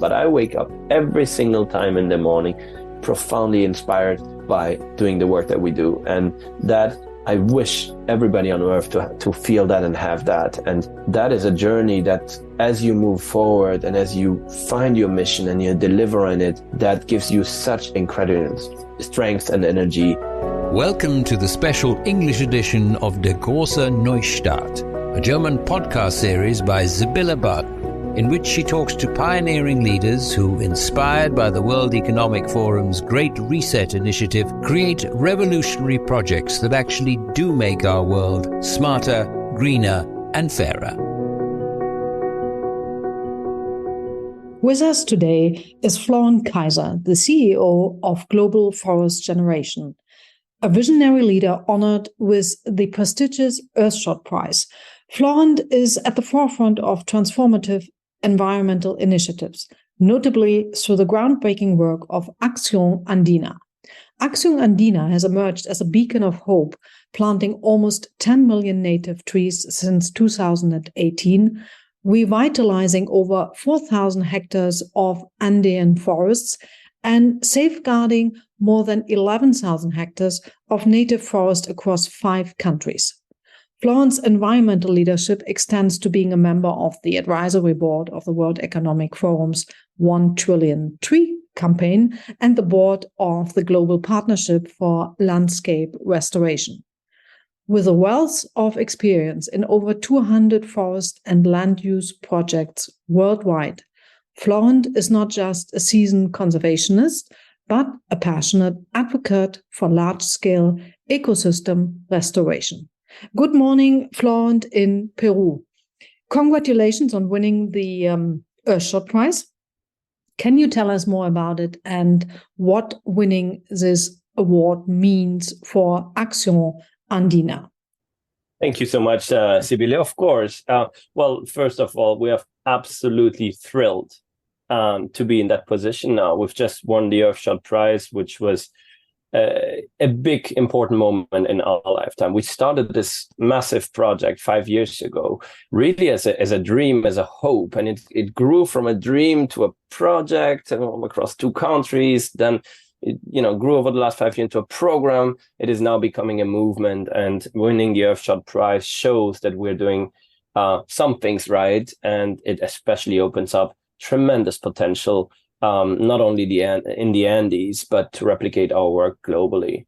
but I wake up every single time in the morning profoundly inspired by doing the work that we do. And that I wish everybody on earth to feel that and have that. And that is a journey that as you move forward and as you find your mission and you deliver on it, that gives you such incredible strength and energy. Welcome to the special English edition of Der Große Neustart, a German podcast series by Sibylle Budd, in which she talks to pioneering leaders who, inspired by the World Economic Forum's Great Reset initiative, create revolutionary projects that actually do make our world smarter, greener, and fairer. With us today is Florent Kaiser, the CEO of Global Forest Generation, a visionary leader honored with the prestigious Earthshot Prize. Florent is at the forefront of transformative environmental initiatives, notably through the groundbreaking work of Acción Andina. Acción Andina has emerged as a beacon of hope, planting almost 10 million native trees since 2018, revitalizing over 4,000 hectares of Andean forests, and safeguarding more than 11,000 hectares of native forest across 5 countries. Florent's environmental leadership extends to being a member of the advisory board of the World Economic Forum's 1 Trillion Tree campaign and the board of the Global Partnership for Landscape Restoration. With a wealth of experience in over 200 forest and land use projects worldwide, Florent is not just a seasoned conservationist, but a passionate advocate for large-scale ecosystem restoration. Good morning, Florent in Peru. Congratulations on winning the Earthshot Prize. Can you tell us more about it and what winning this award means for Acción Andina? Thank you so much, Sibylle. Of course. Well, first of all, we are absolutely thrilled to be in that position now. We've just won the Earthshot Prize, which was a big, important moment in our lifetime. We started this massive project 5 years ago, really as a dream, as a hope, and it grew from a dream to a project across 2 countries. Then it grew over the last 5 years into a program. It is now becoming a movement, and winning the Earthshot Prize shows that we're doing some things right, and it especially opens up tremendous potential, not only in the Andes, but to replicate our work globally.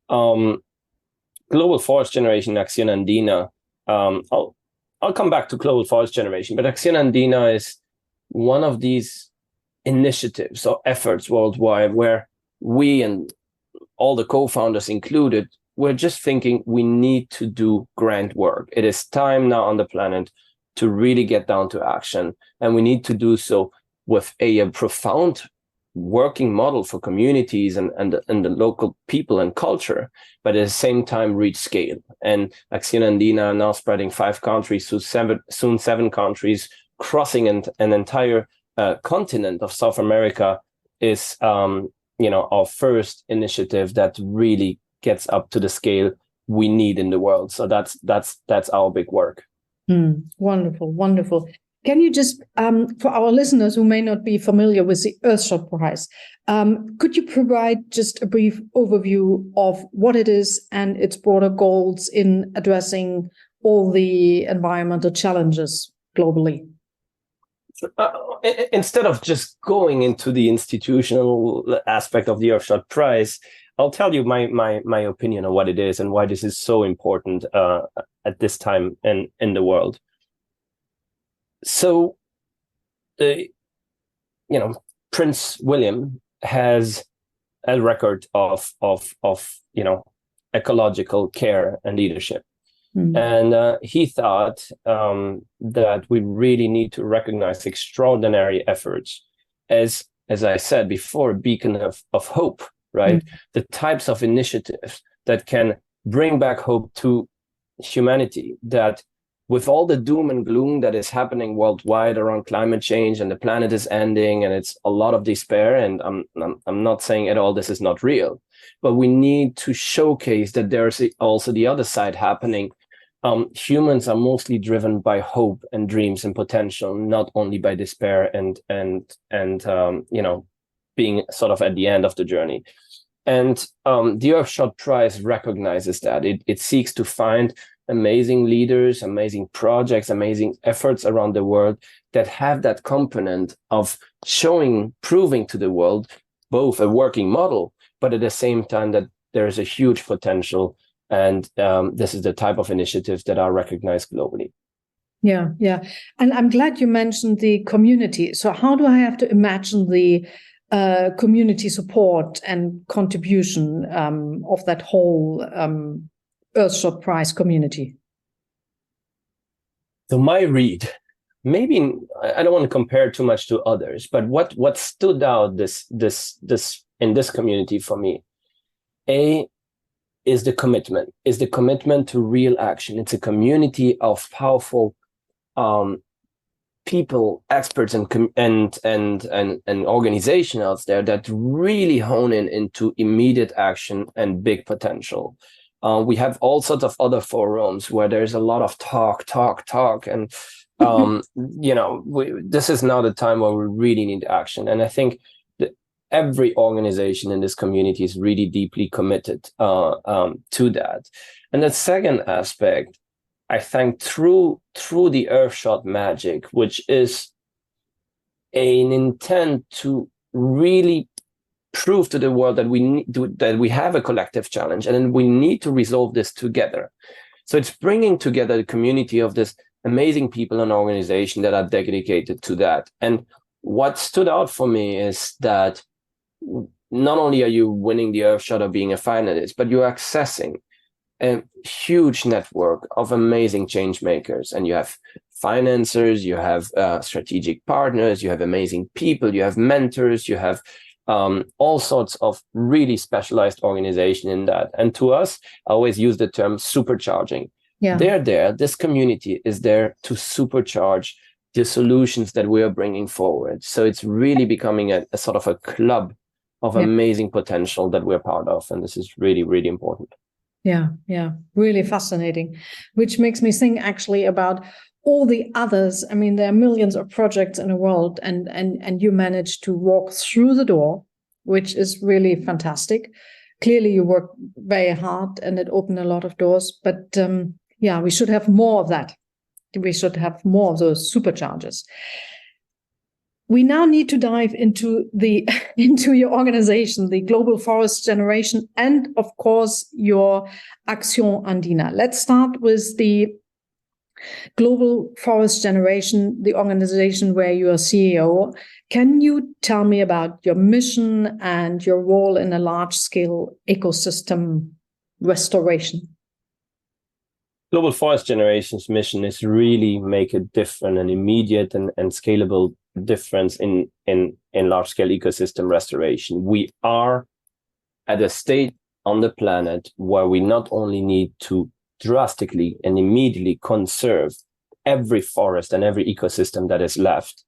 Global Forest Generation, Acción Andina. I'll come back to Global Forest Generation, but Acción Andina is one of these initiatives or efforts worldwide where we and all the co-founders included, we're just thinking we need to do grand work. It is time now on the planet to really get down to action, and we need to do so with a profound working model for communities and the local people and culture, but at the same time reach scale. And Acción Andina now spreading 5 countries, soon 7 countries, crossing an entire continent of South America is our first initiative that really gets up to the scale we need in the world. So that's our big work. Wonderful, wonderful. Can you just, for our listeners who may not be familiar with the Earthshot Prize, could you provide just a brief overview of what it is and its broader goals in addressing all the environmental challenges globally? Instead of just going into the institutional aspect of the Earthshot Prize, I'll tell you my opinion on what it is and why this is so important at this time in the world. So, Prince William has a record of ecological care and leadership. And he thought that we really need to recognize extraordinary efforts as I said before, a beacon of hope, right? The types of initiatives that can bring back hope to humanity, that with all the doom and gloom that is happening worldwide around climate change and the planet is ending and it's a lot of despair, and I'm not saying at all this is not real, but we need to showcase that there's also the other side happening humans are mostly driven by hope and dreams and potential, not only by despair and being sort of at the end of the journey. And the Earthshot Prize recognizes that. It seeks to find amazing leaders, amazing projects, amazing efforts around the world that have that component of proving to the world both a working model, but at the same time that there is a huge potential. And this is the type of initiatives that are recognized globally. Yeah, yeah. And I'm glad you mentioned the community. So how do I have to imagine the community support and contribution of that whole Earthshot Prize community? So my read, maybe I don't want to compare too much to others, but what stood out this in this community for me, is the commitment to real action. It's a community of powerful people, experts, and organizations out there that really hone into immediate action and big potential. We have all sorts of other forums where there's a lot of talk, and this is now the time where we really need action. And I think that every organization in this community is really deeply committed to that. And the second aspect, I think through the Earthshot magic, which is an intent to really prove to the world that we have a collective challenge and we need to resolve this together. So it's bringing together the community of this amazing people and organization that are dedicated to that. And what stood out for me is that not only are you winning the Earthshot or being a finalist, but you're accessing a huge network of amazing change makers. And you have financiers, you have strategic partners, you have amazing people, you have mentors, you have all sorts of really specialized organization in that. And to us, I always use the term supercharging. Yeah. They're there. This community is there to supercharge the solutions that we are bringing forward. So it's really becoming a sort of a club of amazing potential that we're part of. And this is really, really important. Yeah, really fascinating, which makes me think actually about all the others. I mean, there are millions of projects in the world, and you managed to walk through the door, which is really fantastic. Clearly, you work very hard, and it opened a lot of doors. But we should have more of that. We should have more of those superchargers. We now need to dive into your organization, the Global Forest Generation, and of course your Acción Andina. Let's start with the Global Forest Generation, the organization where you are CEO. Can you tell me about your mission and your role in a large-scale ecosystem restoration? Global Forest Generation's mission is really make a different and immediate and scalable difference in large-scale ecosystem restoration. We are at a state on the planet where we not only need to drastically and immediately conserve every forest and every ecosystem that is left,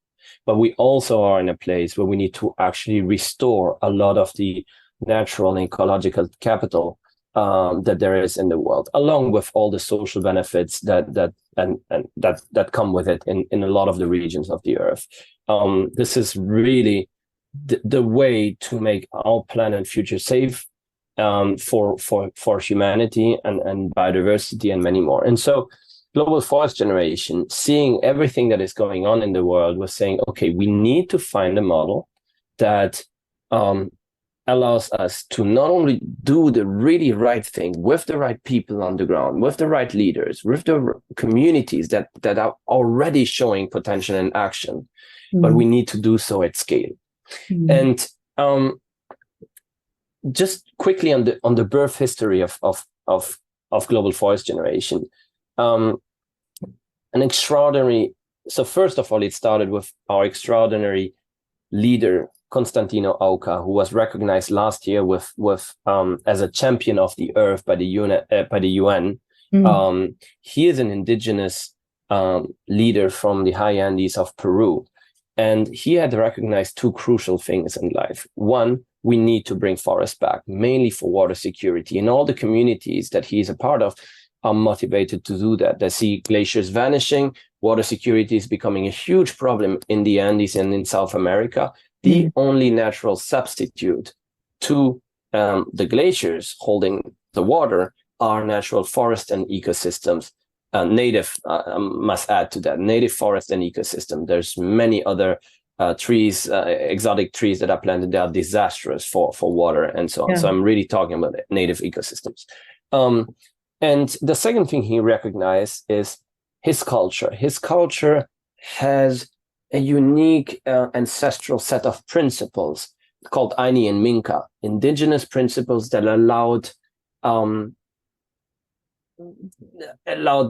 but we also are in a place where we need to actually restore a lot of the natural and ecological capital that there is in the world, along with all the social benefits that come with it in a lot of the regions of the earth. This is really the way to make our planet future safe for humanity and biodiversity and many more. And so Global Forest Generation, seeing everything that is going on in the world, was saying, okay, we need to find a model that allows us to not only do the really right thing with the right people on the ground, with the right leaders, with the communities that are already showing potential and action, but we need to do so at scale. And just quickly on the birth history of Global Forest Generation, an extraordinary. So first of all, it started with our extraordinary leader, Constantino Auca, who was recognized last year with as a champion of the earth by the UN. He is an indigenous leader from the high Andes of Peru, and he had recognized two crucial things in life. One, we need to bring forests back, mainly for water security. In all the communities that he is a part of, are motivated to do that. They see glaciers vanishing, water security is becoming a huge problem in the Andes and in South America. The only natural substitute to the glaciers holding the water are natural forests and ecosystems. Native, must add to that, native forest and ecosystem. There's many other trees, exotic trees that are planted that are disastrous for water and so on. So I'm really talking about native ecosystems. And the second thing he recognized is his culture. His culture has a unique ancestral set of principles called Ayni and Minka, indigenous principles that allowed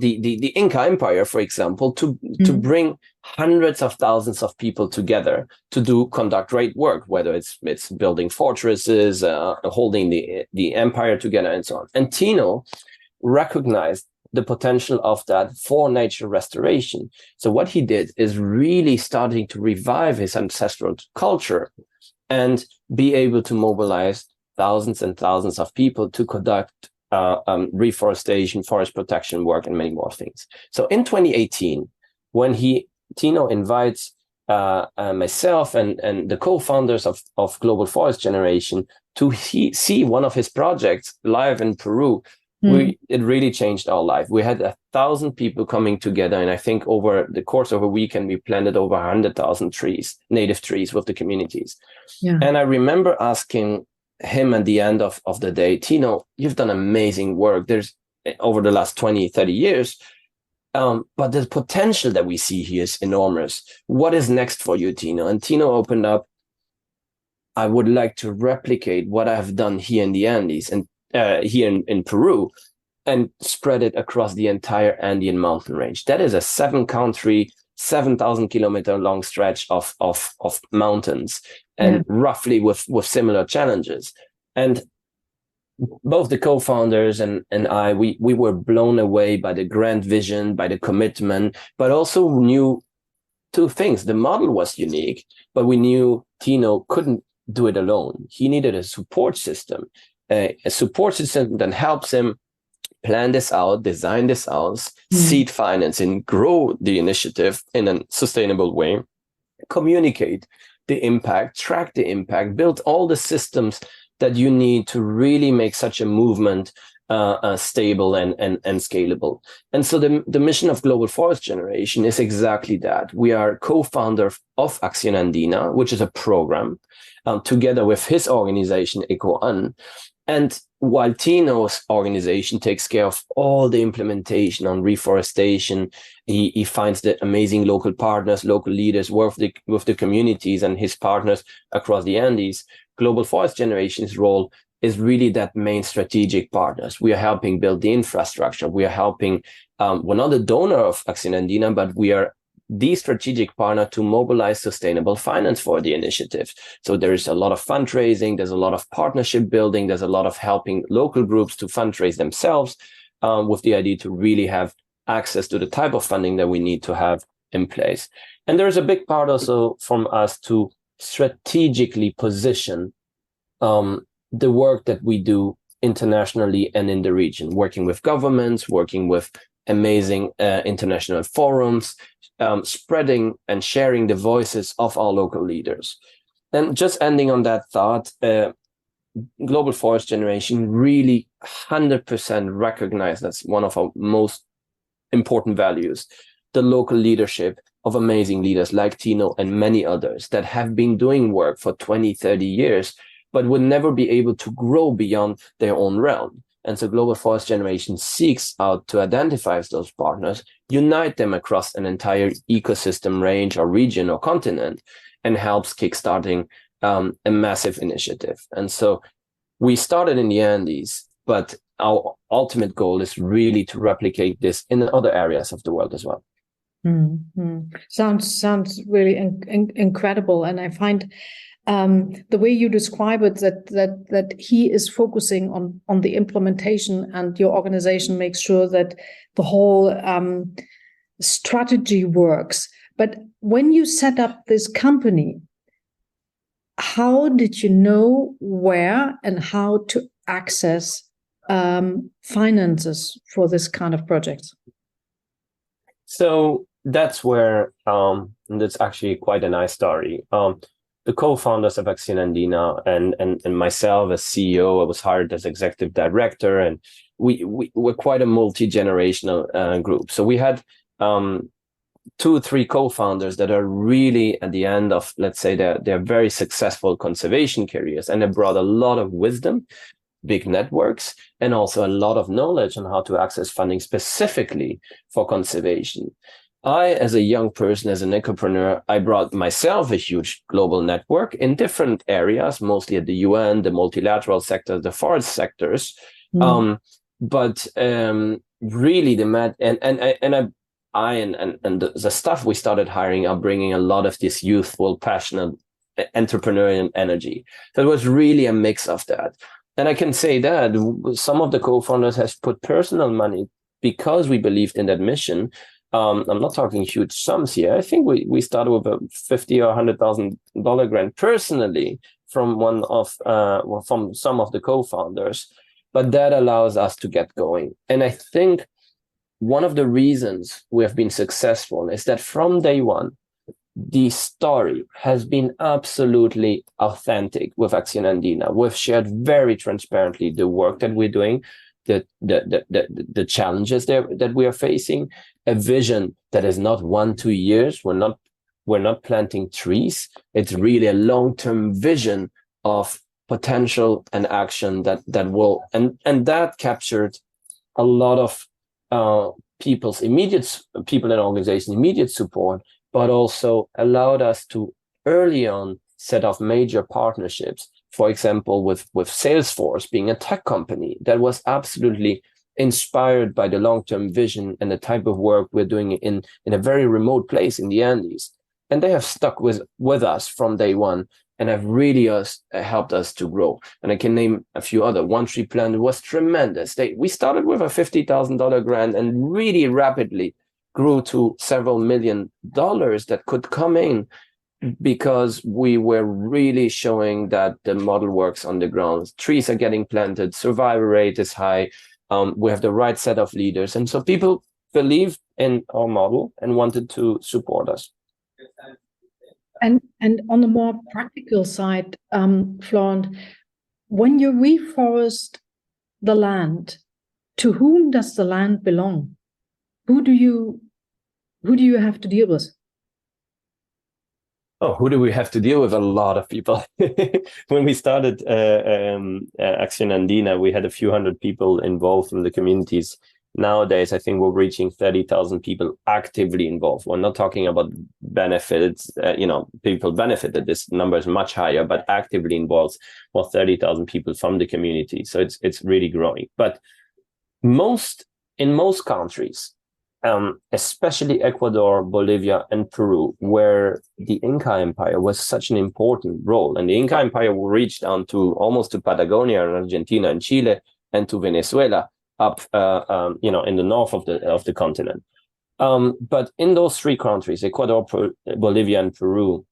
the Inca Empire, for example, to bring hundreds of thousands of people together to conduct great work, whether it's building fortresses, holding the empire together, and so on. And Tino recognized the potential of that for nature restoration. So what he did is really starting to revive his ancestral culture and be able to mobilize thousands and thousands of people to conduct reforestation, forest protection work, and many more things. So in 2018, when Tino invites myself and the co-founders of Global Forest Generation to see one of his projects live in Peru, it really changed our life. We had 1,000 people coming together, and I think over the course of a weekend, we planted over 100,000 trees, native trees, with the communities. And I remember asking him at the end of the day, Tino, you've done amazing work. There's over the last 20, 30 years, but the potential that we see here is enormous. What is next for you, Tino? And Tino opened up, I would like to replicate what I have done here in the Andes and here in Peru, and spread it across the entire Andean mountain range. That is a 7-country, 7,000 kilometer long stretch of mountains, and roughly with similar challenges. And both the co-founders and I, we were blown away by the grand vision, by the commitment, but also knew two things. The model was unique, but we knew Tino couldn't do it alone. He needed a support system that helps him plan this out, design this out, seed financing, grow the initiative in a sustainable way, communicate the impact, track the impact, build all the systems that you need to really make such a movement stable and scalable. And so the mission of Global Forest Generation is exactly that. We are co-founder of Acción Andina, which is a program together with his organization, EcoAn. And while Tino's organization takes care of all the implementation on reforestation, he finds the amazing local partners, local leaders, work with the communities and his partners across the Andes. Global Forest Generation's role is really that main strategic partners. We are helping build the infrastructure. We are helping, we're not a donor of Acción Andina, but we are the strategic partner to mobilize sustainable finance for the initiative. So there is a lot of fundraising, there's a lot of partnership building, there's a lot of helping local groups to fundraise themselves with the idea to really have access to the type of funding that we need to have in place. And there's a big part also from us to strategically position the work that we do internationally and in the region, working with governments, working with amazing international forums, spreading and sharing the voices of our local leaders. And just ending on that thought, Global Forest Generation really 100% recognized that's one of our most important values, the local leadership of amazing leaders like Tino and many others that have been doing work for 20, 30 years, but would never be able to grow beyond their own realm. And so Global Forest Generation seeks out to identify those partners, unite them across an entire ecosystem range or region or continent, and helps kickstarting a massive initiative. And so we started in the Andes, but our ultimate goal is really to replicate this in other areas of the world as well. Sounds really incredible. And I find the way you describe it, that he is focusing on the implementation, and your organization makes sure that the whole strategy works. But when you set up this company, how did you know where and how to access finances for this kind of project? So that's where, that's actually quite a nice story. The co-founders of Acción Andina and myself as CEO, I was hired as executive director, and we were quite a multi-generational group. So we had 2-3 co-founders that are really at the end of, let's say, their very successful conservation careers, and they brought a lot of wisdom, big networks, and also a lot of knowledge on how to access funding specifically for conservation. I, as a young person, as an ecopreneur, I brought myself a huge global network in different areas, mostly at the UN, the multilateral sector, the forest sectors. Really, the staff we started hiring are bringing a lot of this youthful, passionate, entrepreneurial energy. So it was really a mix of that. And I can say that some of the co-founders has put personal money because we believed in that mission. I'm not talking huge sums here. I think we started with a $50,000 or $100,000 grant personally from from some of the co-founders, but that allows us to get going. And I think one of the reasons we have been successful is that from day one, the story has been absolutely authentic with Acción Andina. We've shared very transparently the work that we're doing, the challenges that we are facing, a vision that is not 1-2 years. We're not planting trees. It's really a long-term vision of potential and action that will, and that captured a lot of people and organizations' immediate support, but also allowed us to early on set off major partnerships. For example, with Salesforce being a tech company that was absolutely inspired by the long-term vision and the type of work we're doing in a very remote place in the Andes. And they have stuck with us from day one and have really helped us to grow. And I can name a few other. One Tree Plan was tremendous. We started with a $50,000 grant and really rapidly grew to several $1 million that could come in because we were really showing that the model works on the ground. Trees are getting planted, survival rate is high, we have the right set of leaders. And so people believed in our model and wanted to support us. And on the more practical side, Florent, when you reforest the land, to whom does the land belong? Who do you have to deal with? Oh, who do we have to deal with? A lot of people. When we started Acción Andina, we had a few hundred people involved from the communities. Nowadays, I think we're reaching 30,000 people actively involved. We're not talking about benefits, people benefited. This number is much higher, but actively involved, 30,000 people from the community. So it's really growing. But in most countries, especially Ecuador, Bolivia, and Peru, where the Inca Empire was such an important role. And the Inca Empire reached down to almost to Patagonia and Argentina and Chile and to Venezuela up, in the north of the continent. But in those 3 countries, Ecuador, Bolivia, and Peru,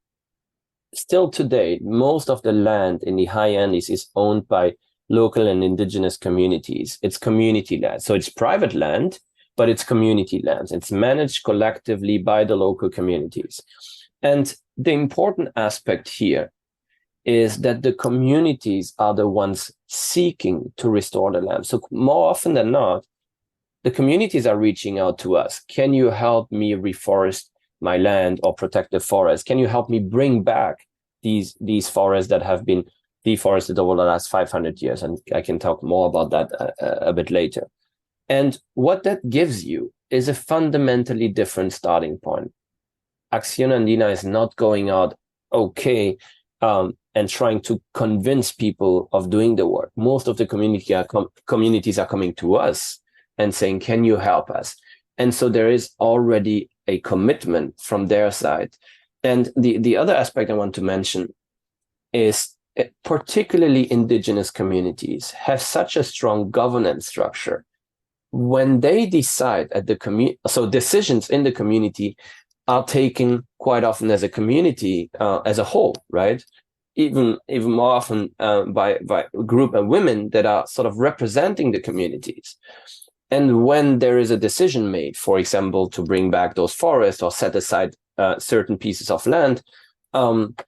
still today, most of the land in the high Andes is owned by local and indigenous communities. It's community land. So it's private land, but it's community lands. It's managed collectively by the local communities. And the important aspect here is that the communities are the ones seeking to restore the land. So more often than not, the communities are reaching out to us. Can you help me reforest my land or protect the forest? Can you help me bring back these forests that have been deforested over the last 500 years? And I can talk more about that a bit later. And what that gives you is a fundamentally different starting point. Acción Andina is not going out, and trying to convince people of doing the work. Most of the communities are coming to us and saying, can you help us? And so there is already a commitment from their side. And the other aspect I want to mention is particularly indigenous communities have such a strong governance structure. When they decide at the community, so decisions in the community are taken quite often as a community as a whole, right? even more often by a group of women that are sort of representing the communities. And when there is a decision made, for example, to bring back those forests or set aside certain pieces of land,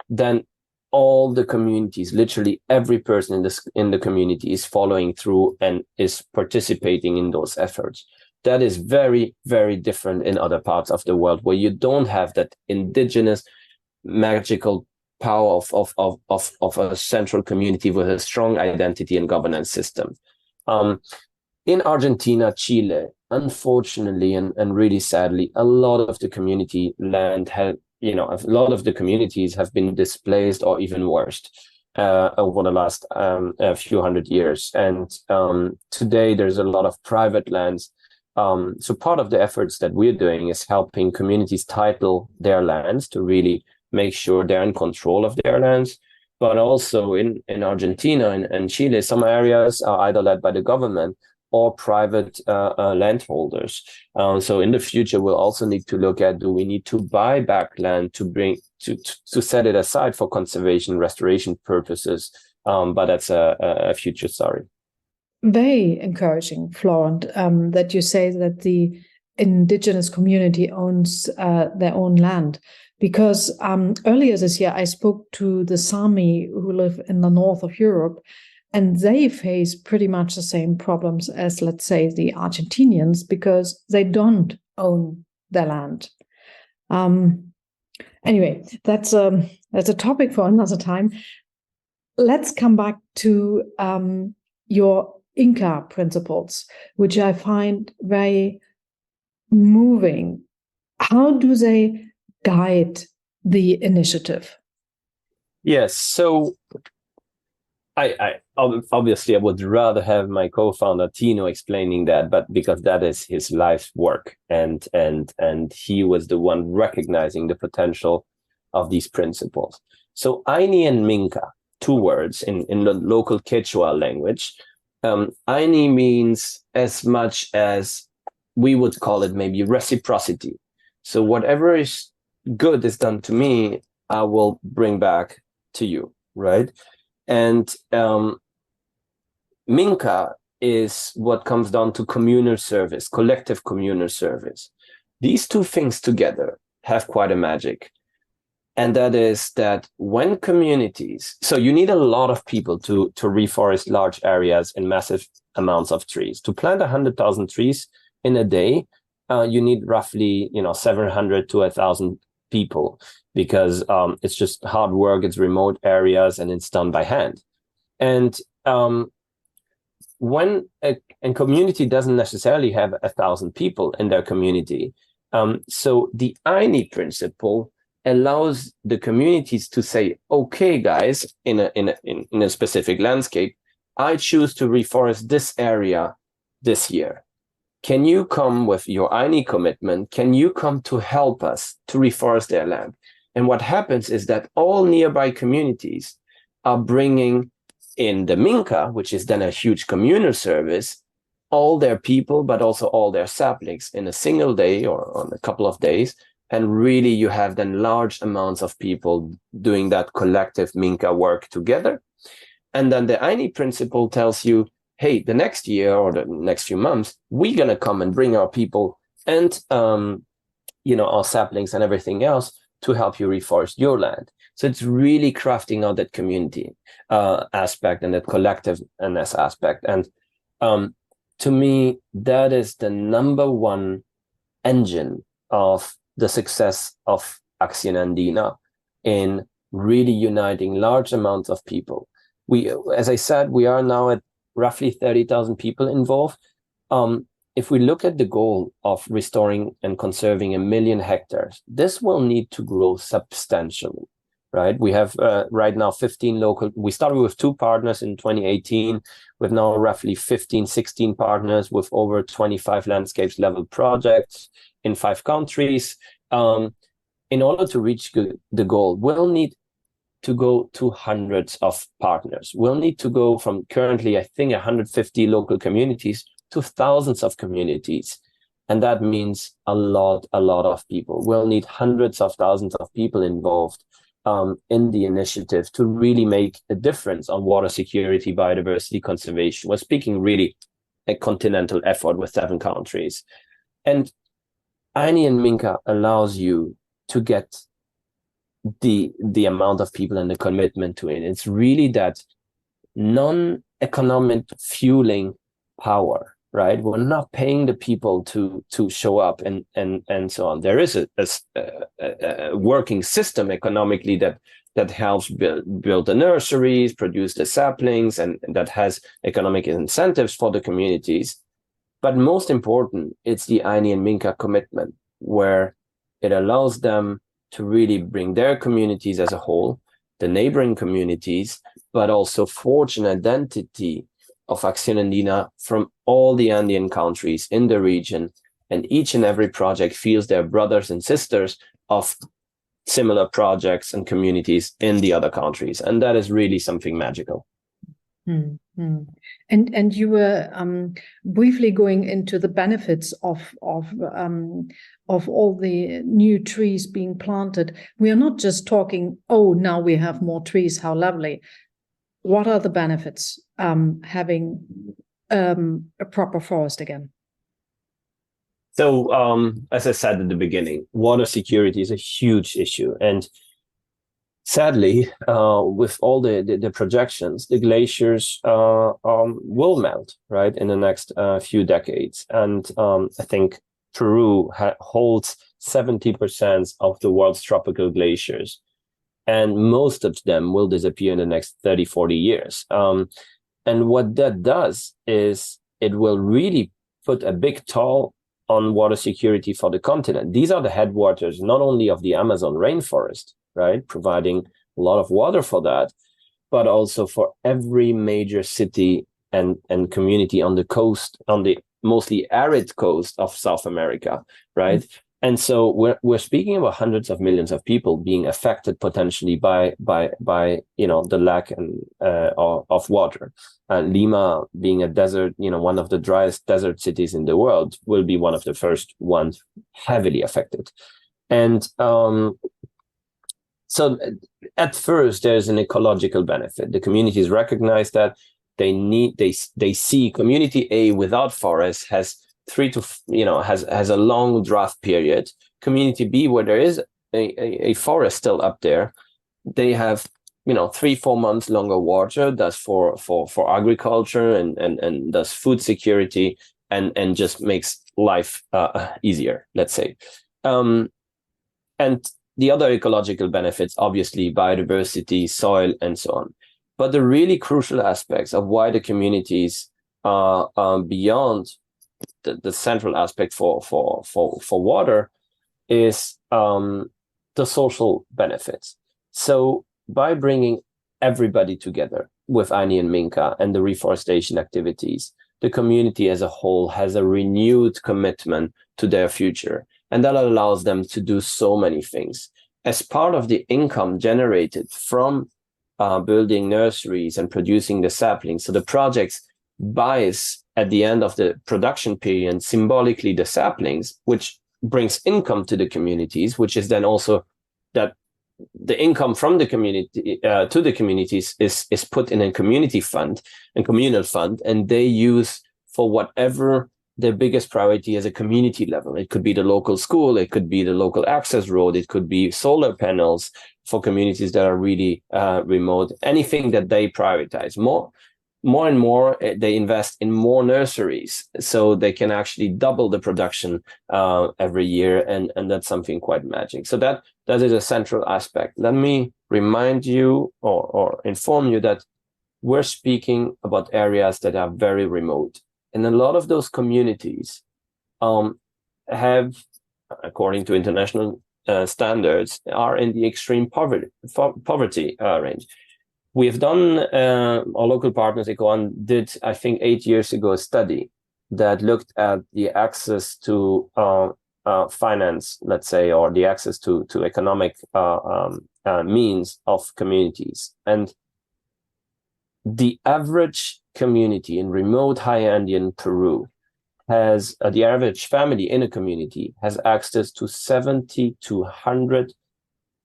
then all the communities, literally every person in the community is following through and is participating in those efforts. That is very, very different in other parts of the world where you don't have that indigenous magical power of a central community with a strong identity and governance system. In Argentina, Chile, unfortunately, and really sadly, a lot of the community land a lot of the communities have been displaced or even worse over the last few hundred years. And today there's a lot of private lands. So part of the efforts that we're doing is helping communities title their lands to really make sure they're in control of their lands. But also in Argentina and Chile, some areas are either led by the government or private landholders. So in the future, we'll also need to look at, do we need to buy back land to set it aside for conservation, restoration purposes? But that's a future story. Very encouraging, Florent, that you say that the indigenous community owns their own land. Because earlier this year, I spoke to the Sami who live in the north of Europe, and they face pretty much the same problems as, let's say, the Argentinians, because they don't own their land. Anyway, that's a topic for another time. Let's come back to your Inca principles, which I find very moving. How do they guide the initiative? Yes, so I obviously I would rather have my co-founder Tino explaining that, but because that is his life's work, and he was the one recognizing the potential of these principles. So Ayni and Minka, two words in the local Quechua language. Ayni means as much as we would call it maybe reciprocity. So whatever is good is done to me, I will bring back to you, right? And Minka is what comes down to communal service, collective communal service. These two things together have quite a magic. And that is that when communities, so you need a lot of people to reforest large areas and massive amounts of trees. To plant 100,000 trees in a day, you need roughly 700 to 1,000 people, because it's just hard work, it's remote areas, and it's done by hand. And when a community doesn't necessarily have 1,000 people in their community, so the Ayni principle allows the communities to say, okay, guys, in a specific landscape, I choose to reforest this area this year. Can you come with your Ayni commitment? Can you come to help us to reforest their land? And what happens is that all nearby communities are bringing in the Minka, which is then a huge communal service, all their people, but also all their saplings in a single day or on a couple of days. And really, you have then large amounts of people doing that collective Minka work together. And then the Ayni principle tells you, hey, the next year or the next few months, we're going to come and bring our people and, our saplings and everything else to help you reforest your land. So it's really crafting out that community aspect and that collectiveness aspect. And to me, that is the number one engine of the success of Acción Andina in really uniting large amounts of people. We, as I said, we are now at roughly 30,000 people involved. If we look at the goal of restoring and conserving 1 million hectares, this will need to grow substantially, right? We have right now 15 local, we started with 2 partners in 2018, with now roughly 15, 16 partners with over 25 landscapes level projects in 5 countries. In order to reach the goal, we'll need to go to hundreds of partners. We'll need to go from currently, I think, 150 local communities to thousands of communities. And that means a lot of people. We'll need hundreds of thousands of people involved in the initiative to really make a difference on water security, biodiversity conservation. We're speaking really a continental effort with 7 countries. And Ayni and Minka allows you to get the amount of people and the commitment to it. It's really that non-economic fueling power, right? We're not paying the people to show up and so on. There is a working system economically that helps build the nurseries, produce the saplings, and that has economic incentives for the communities. But most important, it's the Ayni and Minka commitment, where it allows them to really bring their communities as a whole, the neighboring communities, but also forge an identity of Acción Andina from all the Andean countries in the region. And each and every project feels they're brothers and sisters of similar projects and communities in the other countries. And that is really something magical. Mm-hmm. And you were briefly going into the benefits of all the new trees being planted. We are not just talking, oh, now we have more trees, how lovely. What are the benefits having a proper forest again? So, as I said at the beginning, water security is a huge issue. And sadly, with all the projections, the glaciers will melt, right, in the next few decades. And I think Peru holds 70% of the world's tropical glaciers. And most of them will disappear in the next 30, 40 years. And what that does is it will really put a big toll on water security for the continent. These are the headwaters, not only of the Amazon rainforest, right, providing a lot of water for that, but also for every major city and community on the coast, on the mostly arid coast of South America, right? Mm-hmm. And so we're speaking about hundreds of millions of people being affected potentially by the lack of water. Lima, being a desert, one of the driest desert cities in the world, will be one of the first ones heavily affected. And so at first there's an ecological benefit. The communities recognize that they see community A without forest has has a long drought period. Community B, where there is a forest still up there, they have 3-4 months longer water. That's for agriculture and thus food security and just makes life easier, let's say. And the other ecological benefits, obviously biodiversity, soil, and so on. But the really crucial aspects of why the communities are beyond the central aspect for water is the social benefits. So by bringing everybody together with Ayni and Minka and the reforestation activities, the community as a whole has a renewed commitment to their future. And that allows them to do so many things. As part of the income generated from building nurseries and producing the saplings, so the projects buys at the end of the production period symbolically the saplings, which brings income to the communities, which is then also that the income from the community to the communities is put in a community fund and communal fund, and they use for whatever their biggest priority as a community level. It could be the local school, it could be the local access road, it could be solar panels for communities that are really remote, anything that they prioritize. More and more, they invest in more nurseries, so they can actually double the production every year, and that's something quite magic. So that is a central aspect. Let me remind you or inform you that we're speaking about areas that are very remote, and a lot of those communities have, according to international standards, are in the extreme poverty range. We've done, our local partners, Ecoan, did, I think, 8 years ago, a study that looked at the access to finance, let's say, or the access to economic means of communities. And the average community in remote high Andean Peru has, the average family in a community has access to 70 to 100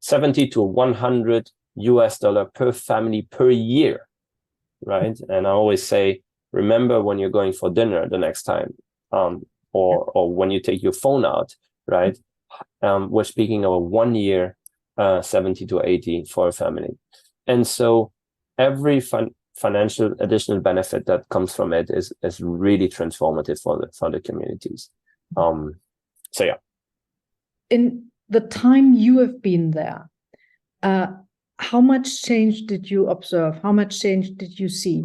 $70 to $100 per family per year, right? And I always say, remember when you're going for dinner the next time, or when you take your phone out, right? We're speaking of a 1 year, 70 to 80 for a family. And so every financial additional benefit that comes from it is really transformative for the communities. So yeah. In the time you have been there, how much change did you observe? How much change did you see?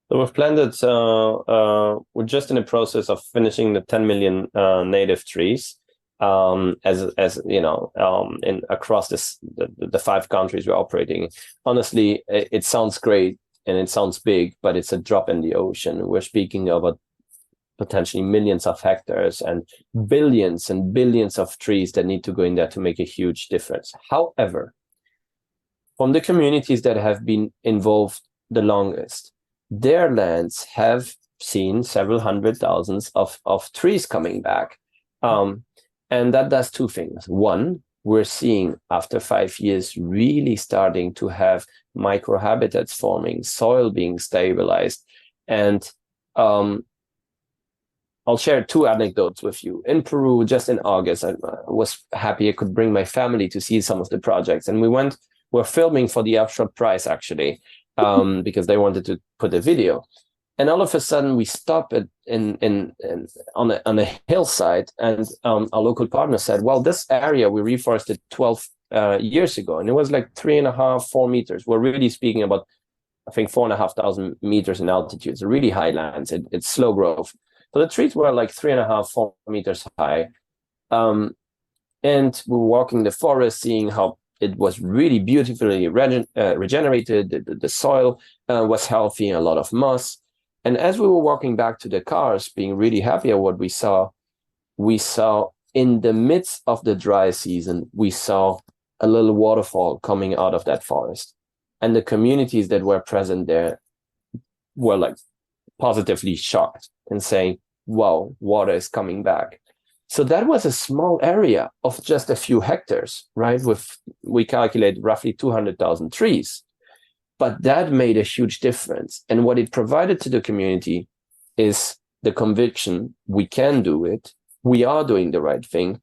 So we've planted, we're just in the process of finishing the 10 million native trees, as you know, across the 5 countries we're operating. Honestly, it sounds great and it sounds big, but it's a drop in the ocean. We're speaking of potentially millions of hectares and billions of trees that need to go in there to make a huge difference. However, from the communities that have been involved the longest, their lands have seen several hundred thousands of trees coming back. And that does 2 things. One, we're seeing after 5 years really starting to have microhabitats forming, soil being stabilized. And I'll share 2 anecdotes with you. In Peru, just in August, I was happy I could bring my family to see some of the projects. And we're filming for the Earthshot prize, actually, because they wanted to put a video. And all of a sudden, we stop on a hillside, and our local partner said, well, this area we reforested 12 years ago, and it was like 3.5, 4 meters. We're really speaking about, I think, 4,500 meters in altitude. It's really high lands. It's slow growth. So the trees were like 3.5, 4 meters high. And we were walking the forest, seeing how it was really beautifully regenerated. The soil was healthy, a lot of moss. And as we were walking back to the cars, being really happy at what we saw in the midst of the dry season, we saw a little waterfall coming out of that forest. And the communities that were present there were like positively shocked and saying, wow, water is coming back. So that was a small area of just a few hectares, right? We calculate roughly 200,000 trees. But that made a huge difference. And what it provided to the community is the conviction we can do it. We are doing the right thing.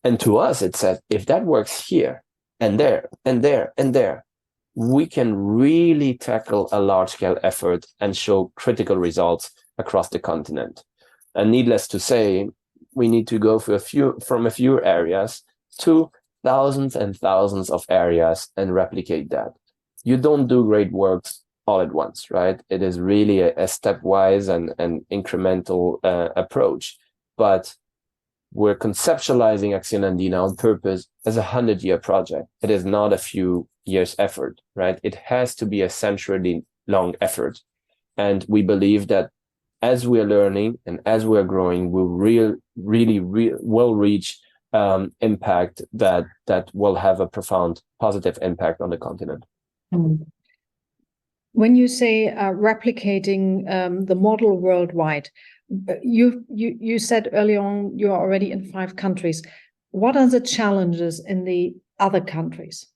And to us, it said, if that works here and there and there and there, we can really tackle a large-scale effort and show critical results across the continent. And needless to say, we need to go from a few areas to thousands and thousands of areas and replicate that. You don't do great works all at once, right? It is really a stepwise and incremental approach. But we're conceptualizing Acción Andina on purpose as a 100-year project. It is not a few years effort, right? It has to be a century-long effort. And we believe that as we're learning and as we're growing, we'll really will reach impact that will have a profound positive impact on the continent. When you say replicating the model worldwide, you said earlier on you're already in 5 countries. What are the challenges in the other countries?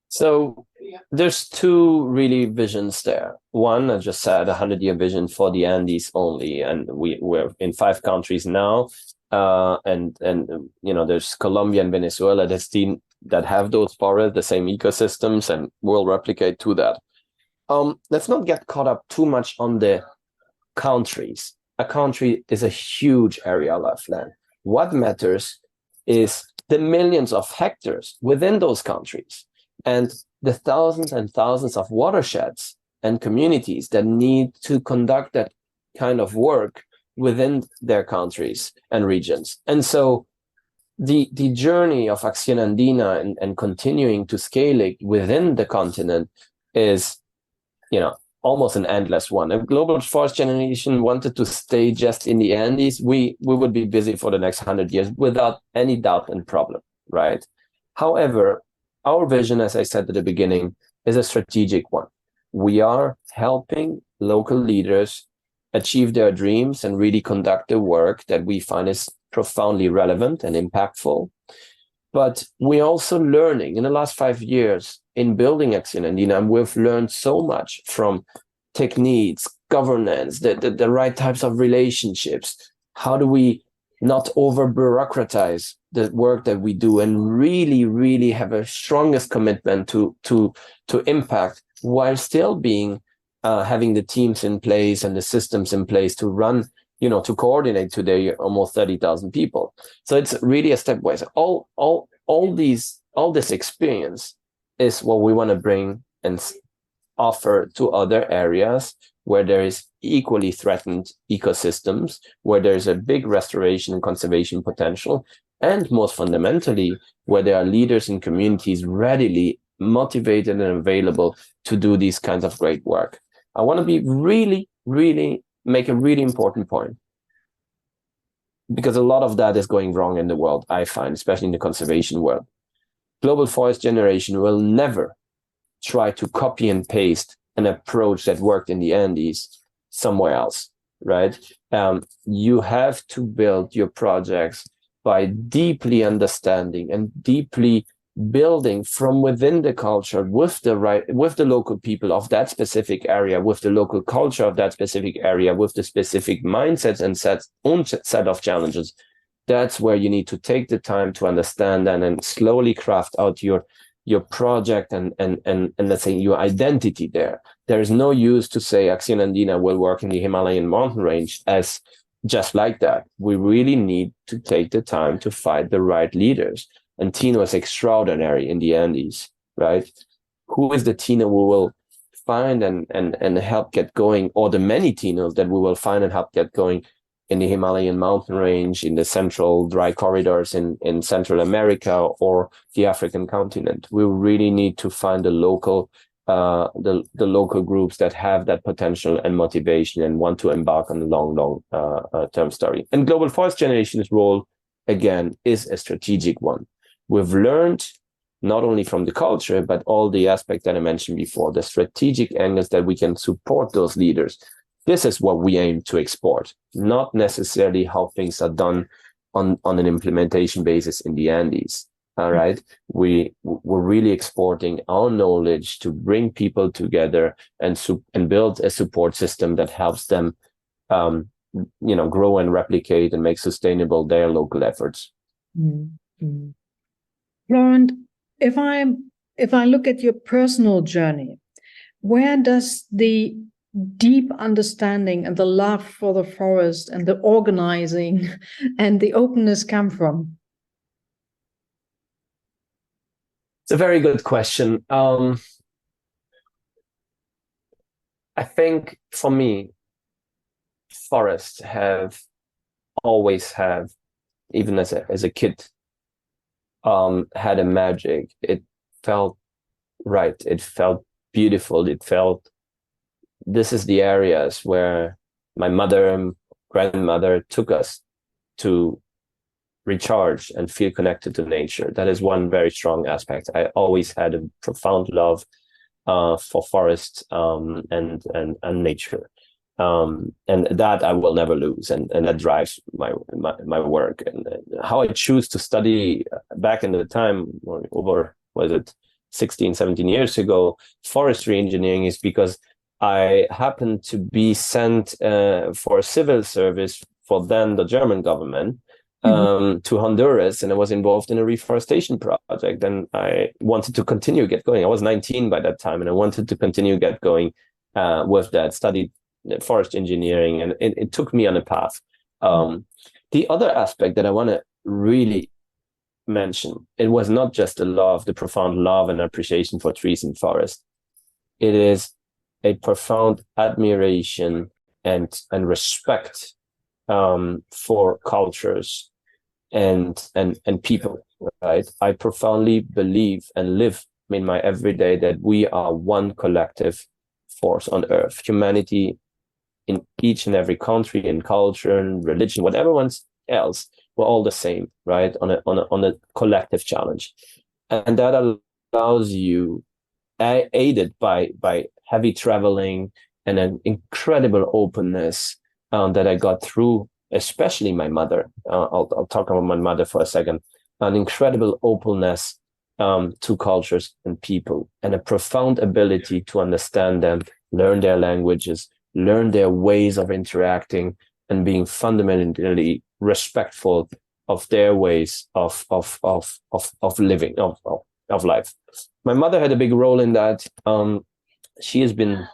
So there's 2 really visions there. One, I just said, a 100-year vision for the Andes only, and we're in 5 countries now. And you know, there's Colombia and Venezuela that have those forests, the same ecosystems, and will replicate to that. Let's not get caught up too much on the countries. A country is a huge area of land. What matters is the millions of hectares within those countries and the thousands and thousands of watersheds and communities that need to conduct that kind of work within their countries and regions. And so the journey of Acción Andina and continuing to scale it within the continent is, you know, almost an endless one. If global forest generation wanted to stay just in the Andes, we would be busy for the next 100 years without any doubt and problem, right? However, our vision, as I said at the beginning, is a strategic one. We are helping local leaders achieve their dreams and really conduct the work that we find is profoundly relevant and impactful. But we're also learning in the last 5 years in building Acción Andina, and we've learned so much from techniques, governance, the right types of relationships. How do we not over bureaucratize the work that we do and really, really have a strongest commitment to impact while still being having the teams in place and the systems in place to run, to coordinate today almost 30,000 people. So it's really a stepwise. All this experience is what we want to bring and offer to other areas where there is equally threatened ecosystems, where there's a big restoration and conservation potential, and most fundamentally, where there are leaders in communities readily motivated and available to do these kinds of great work. I want to be really, really make a really important point, because a lot of that is going wrong in the world, I find, especially in the conservation world. Global forest generation will never try to copy and paste an approach that worked in the Andes somewhere else, right? You have to build your projects by deeply understanding and deeply building from within the culture with the local people of that specific area, with the local culture of that specific area, with the specific mindsets and own set of challenges. That's where you need to take the time to understand and then slowly craft out your project and let's say your identity there. There is no use to say Acción Andina will work in the Himalayan mountain range as just like that. We really need to take the time to find the right leaders. And Tino is extraordinary in the Andes, right? Who is the Tino we will find and help get going, or the many Tinos that we will find and help get going in the Himalayan mountain range, in the central dry corridors in Central America or the African continent? We really need to find the local groups that have that potential and motivation and want to embark on a long term story. And global forest generation's role, again, is a strategic one. We've learned not only from the culture, but all the aspects that I mentioned before, the strategic angles that we can support those leaders. This is what we aim to export, not necessarily how things are done on an implementation basis in the Andes. All right. We're really exporting our knowledge to bring people together and build a support system that helps them, grow and replicate and make sustainable their local efforts. Mm-hmm. Florent, if I look at your personal journey, where does the deep understanding and the love for the forest and the organizing and the openness come from? It's a very good question. I think for me, forests always have, even as a kid, had a magic. It felt right. It felt beautiful. It felt, this is the areas where my mother and grandmother took us to recharge and feel connected to nature. That is one very strong aspect. I always had a profound love for forests and nature. And that I will never lose, and that drives my work. And how I choose to study back in the time, over, was it 16, 17 years ago, forestry engineering, is because I happened to be sent for civil service for then the German government to Honduras, and I was involved in a reforestation project. And I wanted to continue, get going. I was 19 by that time, and I wanted to continue, get going with that, studied forest engineering, and it took me on a path. The other aspect that I want to really mention, it was not just the profound love and appreciation for trees and forest. It is a profound admiration and respect for cultures and people, right? I profoundly believe and live in my everyday that we are one collective force on earth. Humanity, in each and every country and culture and religion, whatever one's else, we're all the same, right? On a collective challenge. And that allows you, aided by heavy traveling and an incredible openness that I got through especially my mother, I'll talk about my mother for a second, an incredible openness to cultures and people, and a profound ability to understand them, learn their languages, learn their ways of interacting, and being fundamentally respectful of their ways of living, of life. My mother had a big role in that. She has been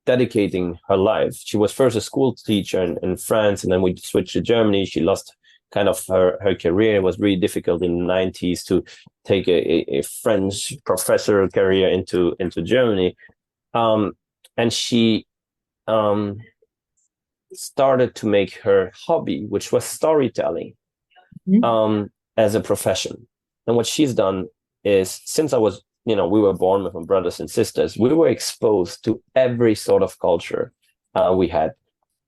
dedicating her life. She was first a school teacher in France, and then we switched to Germany. She lost kind of her career. It was really difficult in the 90s to take a French professor career into Germany. And she started to make her hobby, which was storytelling, as a profession. And what she's done is, since I was, we were born with my brothers and sisters, we were exposed to every sort of culture. We had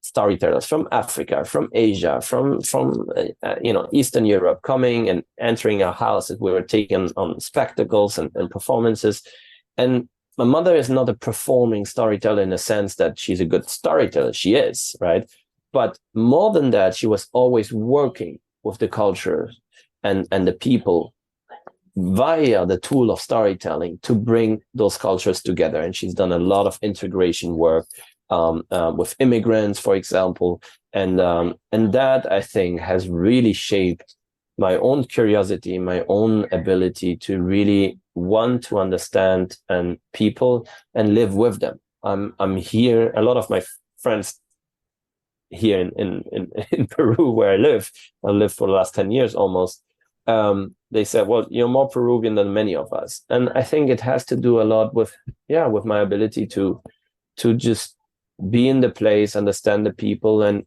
storytellers from Africa, from Asia, from Eastern Europe coming and entering our houses. We were taken on spectacles and performances. And my mother is not a performing storyteller in the sense that she's a good storyteller. She is, right? But more than that, she was always working with the culture and the people via the tool of storytelling to bring those cultures together. And she's done a lot of integration work with immigrants, for example. And that, I think, has really shaped my own curiosity, my own ability to really want to understand people and live with them. I'm here. A lot of my friends here in Peru, where I lived for the last 10 years almost. They said, well, you're more Peruvian than many of us. And I think it has to do a lot with my ability to just be in the place, understand the people, and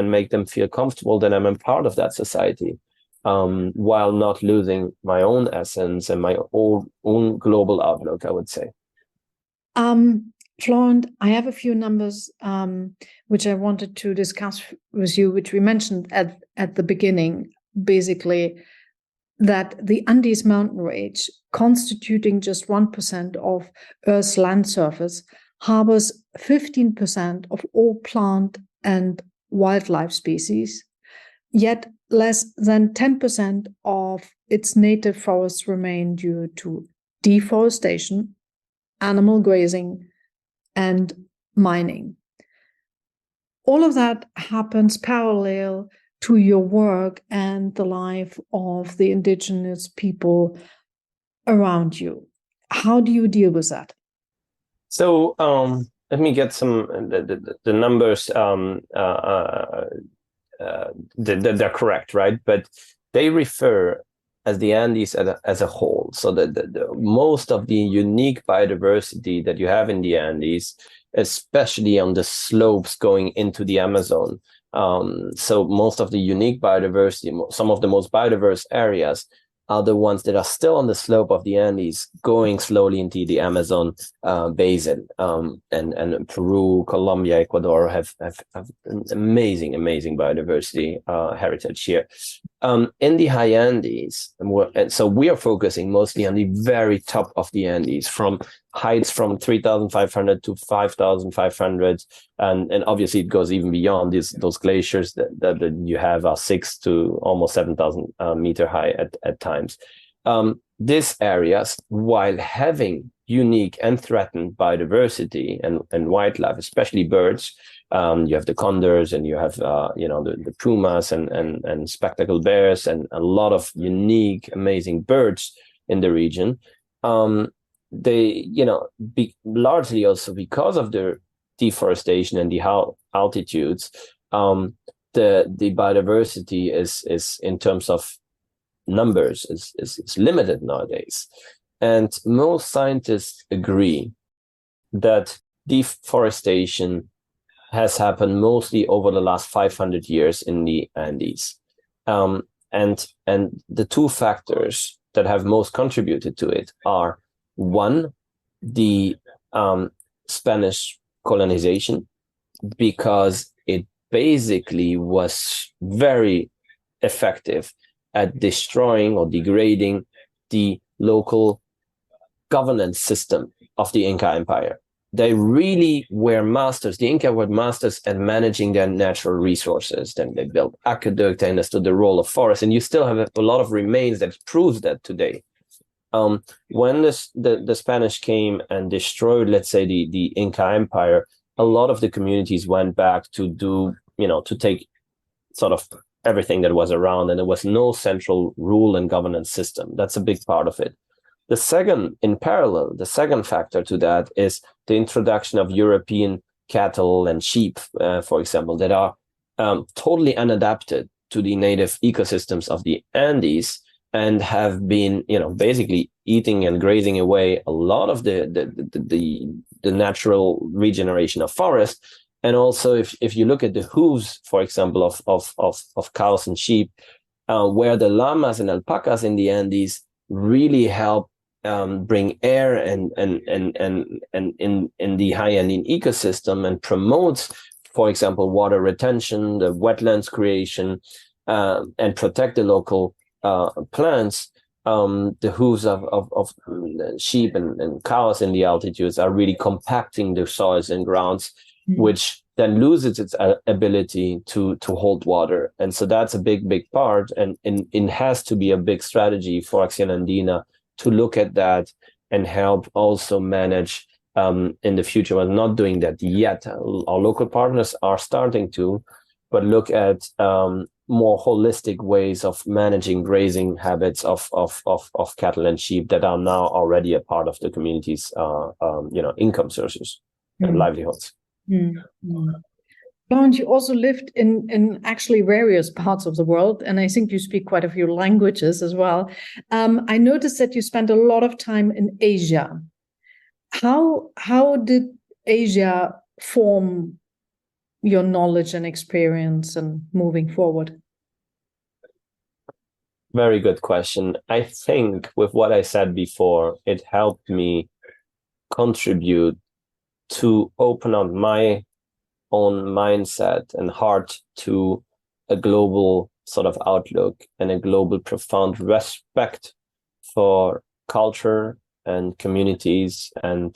make them feel comfortable that I'm a part of that society, while not losing my own essence and my own global outlook, I would say. Florent, I have a few numbers which I wanted to discuss with you, which we mentioned at the beginning, basically, that the Andes mountain range, constituting just 1% of Earth's land surface, harbors 15% of all plant and wildlife species, yet less than 10% of its native forests remain due to deforestation, animal grazing, and mining. All of that happens parallel to your work and the life of the indigenous people around you. How do you deal with that? So let me get some the numbers. They're correct, right? But they refer as the Andes as a whole. So the most of the unique biodiversity that you have in the Andes, especially on the slopes going into the Amazon. So most of the unique biodiversity, some of the most biodiverse areas, are the ones that are still on the slope of the Andes, going slowly into the Amazon basin. And Peru, Colombia, Ecuador have an amazing biodiversity heritage here. In the high Andes, and so we are focusing mostly on the very top of the Andes, from heights from 3,500 to 5,500, and obviously it goes even beyond those glaciers that you have are 6 to almost 7,000 meter high at times. These areas, while having unique and threatened biodiversity and wildlife, especially birds, you have the condors and you have the pumas and spectacled bears and a lot of unique, amazing birds in the region. They, largely also because of the deforestation and the altitudes, the biodiversity is in terms of numbers is limited nowadays. And most scientists agree that deforestation has happened mostly over the last 500 years in the Andes. And the two factors that have most contributed to it are, one, the Spanish colonization, because it basically was very effective at destroying or degrading the local governance system of the Inca Empire. they really were masters. The Inca were masters at managing their natural resources. Then they built aqueduct, they understood the role of forest, and you still have a lot of remains that proves that today. When the Spanish came and destroyed, let's say, the Inca Empire, a lot of the communities went back to do, to take sort of everything that was around, and there was no central rule and governance system. That's a big part of it. The second factor to that is the introduction of European cattle and sheep, for example, that are totally unadapted to the native ecosystems of the Andes, and have been, basically eating and grazing away a lot of the natural regeneration of forest. And also, if you look at the hooves, for example, of cows and sheep, where the llamas and alpacas in the Andes really help bring air and in the high Andean ecosystem, and promotes, for example, water retention, the wetlands creation, and protect the local plants. The hooves of sheep and cows in the altitudes are really compacting the soils and grounds, which then loses its ability to hold water. And so that's a big part. And it has to be a big strategy for Acción Andina to look at that and help also manage in the future. We're not doing that yet. Our local partners are starting to, but look at more holistic ways of managing grazing habits of cattle and sheep that are now already a part of the community's income sources and livelihoods. Florent, you also lived in actually various parts of the world, and I think you speak quite a few languages as well. I noticed that you spent a lot of time in Asia. How did Asia form your knowledge and experience and moving forward? Very good question. I think with what I said before, it helped me contribute to open up my own mindset and heart to a global sort of outlook and a global profound respect for culture and communities and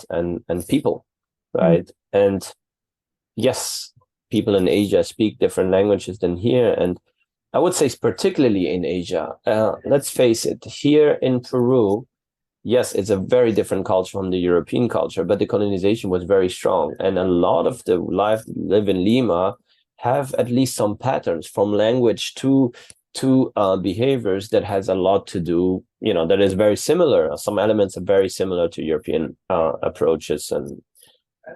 people, right? And yes, people in Asia speak different languages than here. And I would say particularly in Asia, let's face it, here in Peru, yes, it's a very different culture from the European culture, but the colonization was very strong. And a lot of the live in Lima have at least some patterns from language to behaviors that has a lot to do, that is very similar. Some elements are very similar to European approaches. And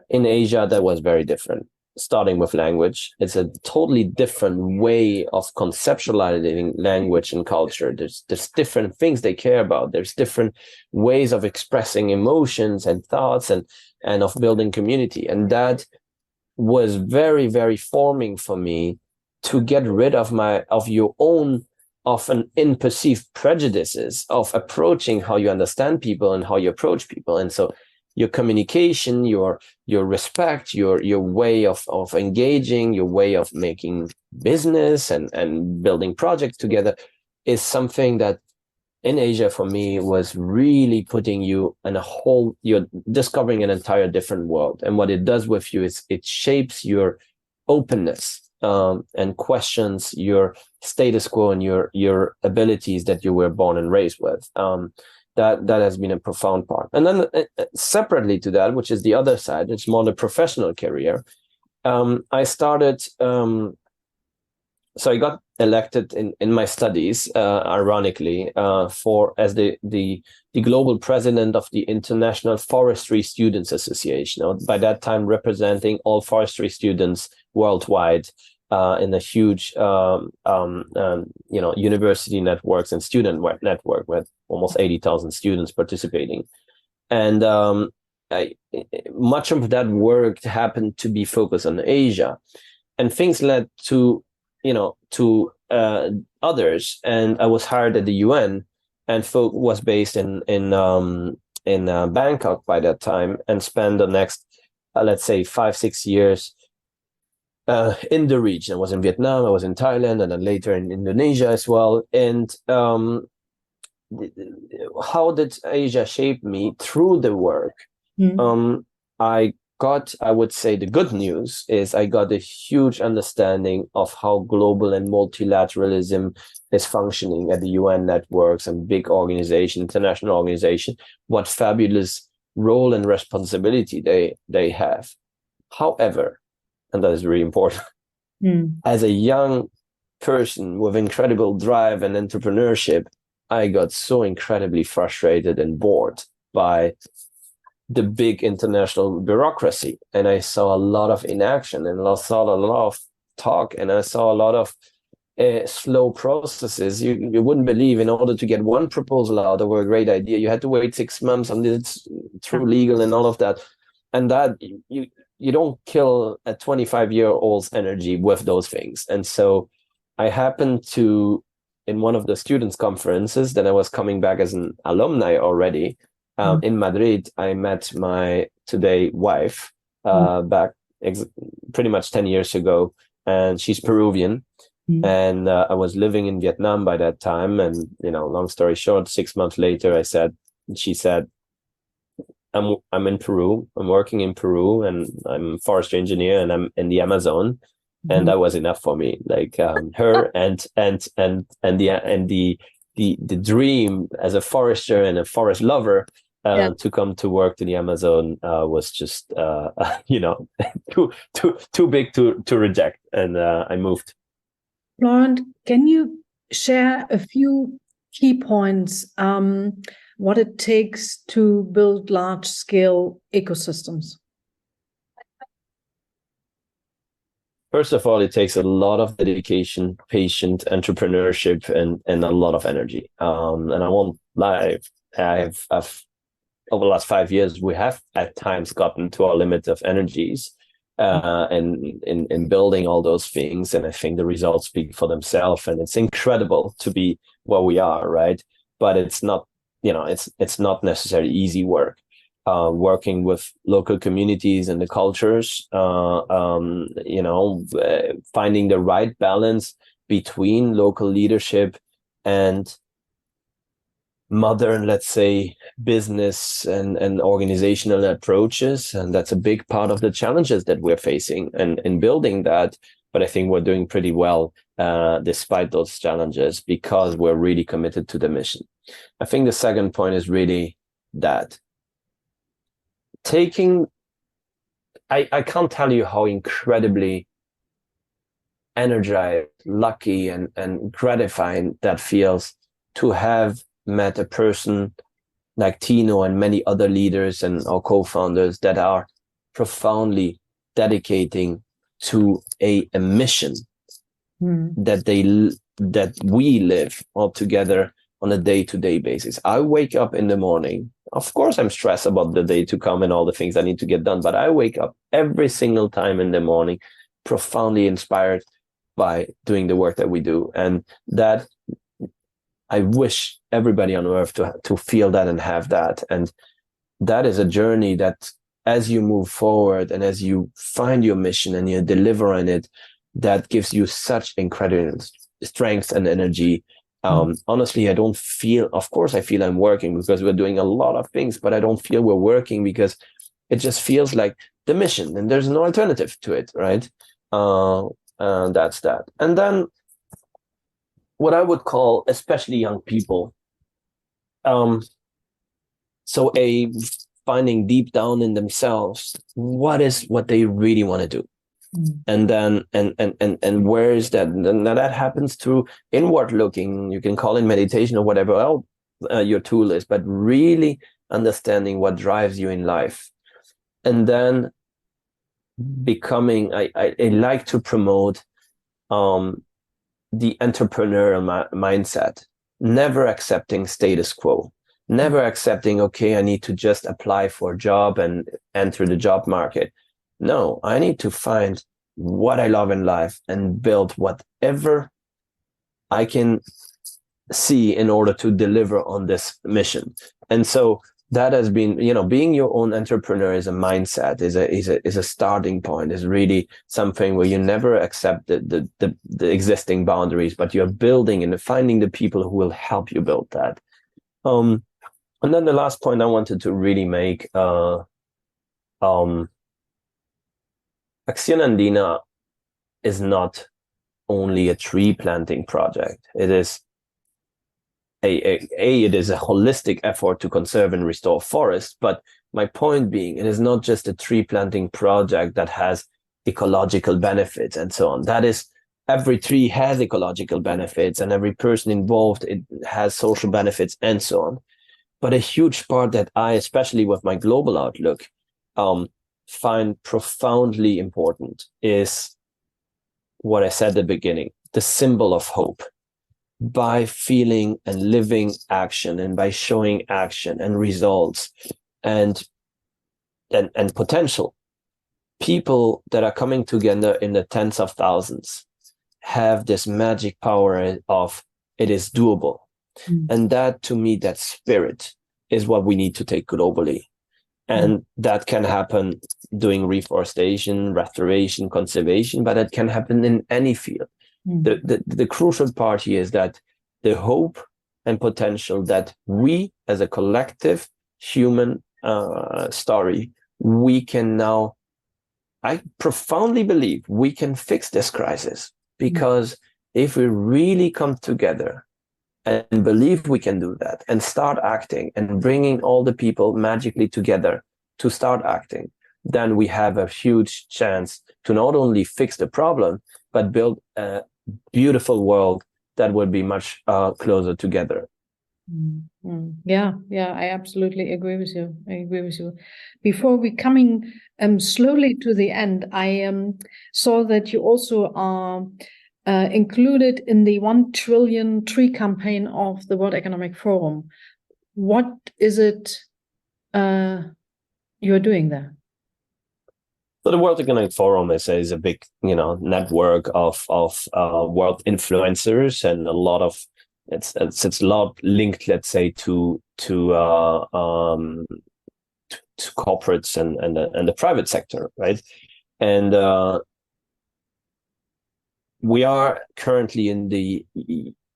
in Asia, that was very different. Starting with language, it's a totally different way of conceptualizing language and culture. There's different things they care about. There's different ways of expressing emotions and thoughts and of building community. And that was very, very forming for me to get rid of your own often imperceived prejudices of approaching how you understand people and how you approach people. And so your communication, your respect, your way of engaging, your way of making business and building projects together is something that in Asia for me was really putting you in you're discovering an entire different world. And what it does with you is it shapes your openness and questions your status quo and your abilities that you were born and raised with. That has been a profound part. And then separately to that, which is the other side, it's more the professional career. I started, so I got elected in my studies, ironically, as the global president of the International Forestry Students Association, by that time representing all forestry students worldwide in a huge, university networks and student network with almost 80,000 students participating. And much of that work happened to be focused on Asia, and things led to others. And I was hired at the UN and was based in Bangkok by that time, and spent the next, let's say 5-6 years in the region. I was in Vietnam, I was in Thailand, and then later in Indonesia as well. And how did Asia shape me through the work? I got, I would say, the good news is I got a huge understanding of how global and multilateralism is functioning at the UN networks and big organization, international organization, what fabulous role and responsibility they have. However, and that is really important, as a young person with incredible drive and entrepreneurship, I got so incredibly frustrated and bored by the big international bureaucracy. And I saw a lot of inaction, and I saw a lot of talk, and I saw a lot of slow processes. You wouldn't believe, in order to get one proposal out or a great idea, you had to wait 6 months and it's through legal and all of that. And that you don't kill a 25-year-old's energy with those things. And so I happened to, in one of the students' conferences, then I was coming back as an alumni already, in Madrid, I met my today wife back pretty much 10 years ago, and she's Peruvian. And I was living in Vietnam by that time. And, long story short, 6 months later, she said, I'm in Peru. I'm working in Peru, and I'm a forestry engineer, and I'm in the Amazon. And that was enough for me. Like her and the dream as a forester and a forest lover to come to work to the Amazon was just too big to reject, and I moved. Florent, can you share a few key points what it takes to build large-scale ecosystems? First of all, it takes a lot of dedication, patience, entrepreneurship, and a lot of energy. And I won't lie, I've over the last 5 years, we have at times gotten to our limit of energies and in building all those things. And I think the results speak for themselves. And it's incredible to be where we are, right? But it's not, it's not necessarily easy work. Working with local communities and the cultures, finding the right balance between local leadership and modern, let's say, business and organizational approaches. And that's a big part of the challenges that we're facing and in building that. But I think we're doing pretty well despite those challenges, because we're really committed to the mission. I think the second point is really that I can't tell you how incredibly energized, lucky, and gratifying that feels to have met a person like Tino and many other leaders and our co-founders that are profoundly dedicating to a mission that we live all together on a day-to-day basis. I wake up in the morning. Of course, I'm stressed about the day to come and all the things I need to get done, but I wake up every single time in the morning profoundly inspired by doing the work that we do. And that I wish everybody on earth to feel that and have that. And that is a journey that, as you move forward and as you find your mission and you deliver on it, that gives you such incredible strength and energy. Honestly, I don't feel, of course, I feel I'm working because we're doing a lot of things, but I don't feel we're working because it just feels like the mission and there's no alternative to it, right? That's that. And then what I would call, especially young people, finding deep down in themselves what they really want to do. And then and where is that? And that happens through inward looking. You can call it meditation or whatever else your tool is, but really understanding what drives you in life. And then becoming, I like to promote the entrepreneurial mindset, never accepting status quo, never accepting, okay, I need to just apply for a job and enter the job market. No, I need to find what I love in life and build whatever I can see in order to deliver on this mission. And so that has been, being your own entrepreneur is a mindset, is a starting point, is really something where you never accept the existing boundaries, but you're building and finding the people who will help you build that. And then the last point I wanted to really make, Acción Andina is not only a tree planting project. It is it is a holistic effort to conserve and restore forests. But my point being, it is not just a tree planting project that has ecological benefits and so on. That is, every tree has ecological benefits, and every person involved, it has social benefits and so on. But a huge part that I, especially with my global outlook, find profoundly important is what I said at the beginning, the symbol of hope. By feeling and living action, and by showing action and results and potential, people that are coming together in the tens of thousands have this magic power of it is doable. And that, to me, that spirit is what we need to take globally. And that can happen doing reforestation, restoration, conservation, but it can happen in any field. The crucial part here is that the hope and potential that we as a collective human story, we can now, I profoundly believe we can fix this crisis, because if we really come together and believe we can do that and start acting and bringing all the people magically together to start acting, then we have a huge chance to not only fix the problem, but build a beautiful world that would be much closer together. Yeah, I absolutely agree with you. Before we coming slowly to the end, I saw that you also are included in the 1 trillion tree campaign of the World Economic Forum. What is it you're doing there? So the World Economic Forum is a big, network of world influencers, and a lot of it's a lot linked, let's say, to corporates and the private sector, right? And we are currently in the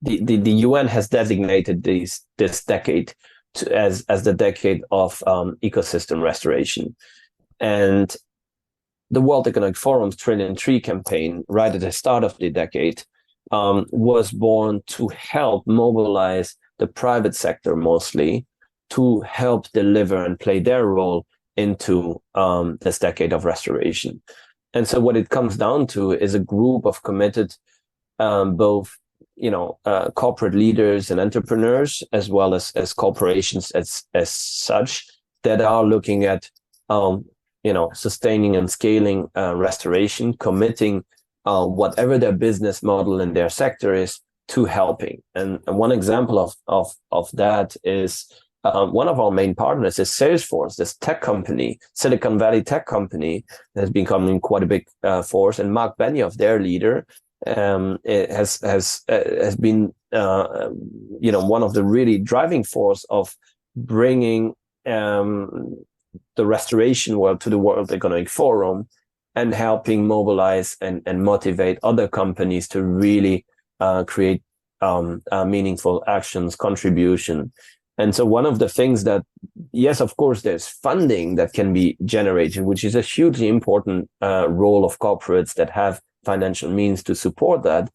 UN has designated this decade as the decade of ecosystem restoration, and the World Economic Forum's Trillion Tree campaign, right at the start of the decade, was born to help mobilize the private sector mostly to help deliver and play their role into this decade of restoration. And so what it comes down to is a group of committed, both corporate leaders and entrepreneurs, as well as corporations as such, that are looking at sustaining and scaling restoration, committing whatever their business model in their sector is to helping. And one example of that is one of our main partners is Salesforce, this tech company, Silicon Valley tech company, that has become quite a big force. And Mark Benioff, their leader, has been one of the really driving force of bringing the restoration world to the World Economic Forum and helping mobilize and motivate other companies to really create meaningful actions, contribution. And so one of the things that, yes, of course, there's funding that can be generated, which is a hugely important role of corporates that have financial means to support that.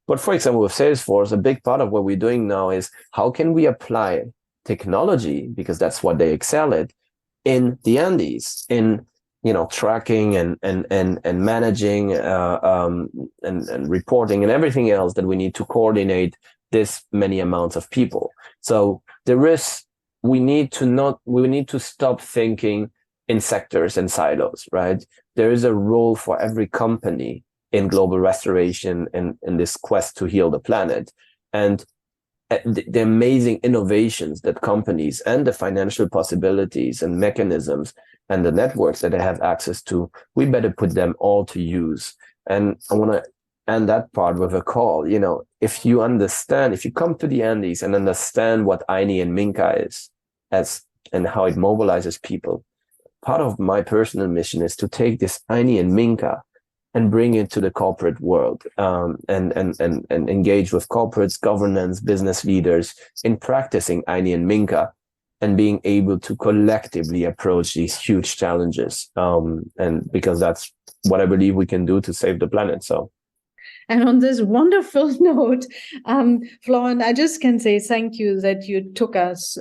But for example, with Salesforce, a big part of what we're doing now is how can we apply technology, because that's what they excel at, in the Andes, in tracking and managing and reporting and everything else that we need to coordinate this many amounts of people. So we need to stop thinking in sectors and silos, right? There is a role for every company in global restoration and in this quest to heal the planet. And the amazing innovations that companies and the financial possibilities and mechanisms and the networks that they have access to, we better put them all to use. And I want to end that part with a call. If you come to the Andes and understand what Ayni and Minka is and how it mobilizes people, part of my personal mission is to take this Ayni and Minka and bring it to the corporate world, and engage with corporates, governance, business leaders in practicing Ayni and Minka and being able to collectively approach these huge challenges. And because that's what I believe we can do to save the planet. So. And on this wonderful note, Florent, I just can say thank you that you took us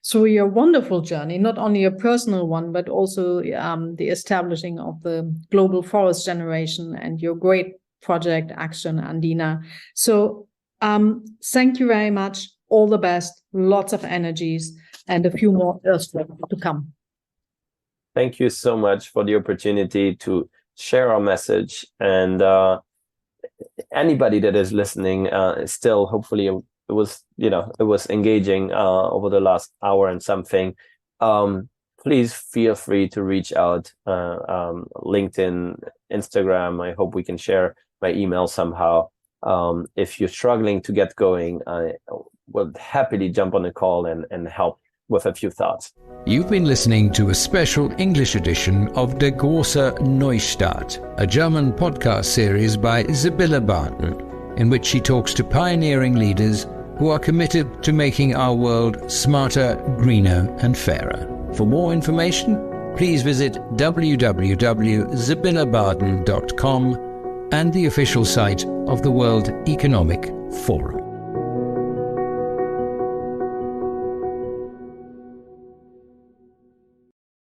through your wonderful journey, not only a personal one, but also the establishing of the global forest generation and your great project, Acción Andina. So thank you very much. All the best, lots of energies, and a few more Earthshot to come. Thank you so much for the opportunity to share our message, and anybody that is listening, still, hopefully it was engaging over the last hour and something. Please feel free to reach out, LinkedIn, Instagram. I hope we can share my email somehow. If you're struggling to get going, I will happily jump on a call and help with a few thoughts. You've been listening to a special English edition of Der Große Neustart, a German podcast series by Sibylle Barton, in which she talks to pioneering leaders who are committed to making our world smarter, greener, and fairer. For more information, please visit www.sibyllebarton.com and the official site of the World Economic Forum.